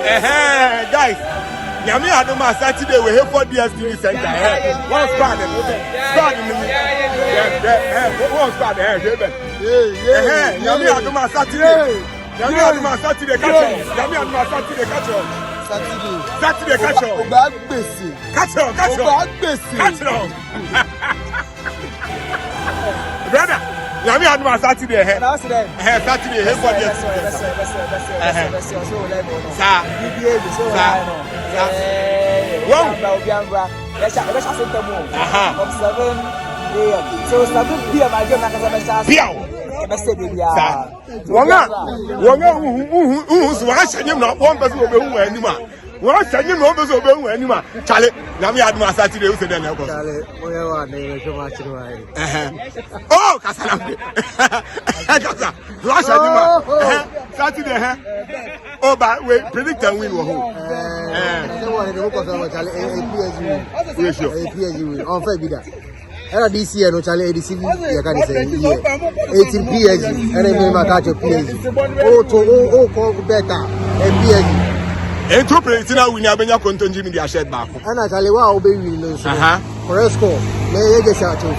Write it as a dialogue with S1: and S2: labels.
S1: Guys, Yami Adoma Saturday we Hayford DSTV Center. One squad. One squad. Yami Adoma Saturday. Yami Adoma Saturday catch. Yami Adoma Saturday catch. Saturday catch.
S2: Bad busy.
S1: Catch.
S2: Bad busy.
S1: Catch. Brother, Yami Adoma Saturday. Saturday Hayford DSTV.
S2: So 7 p.m. I get my
S1: oh, but we predict and win.
S2: This year, no Charlie, DSTV, you can say 18 PSG, and then my catch of PSG. Oh, better, and PSG.
S1: And two players now we have been your content Jimmy the shed back.
S2: And I tell you, wow, baby, no, for a score, may I get out of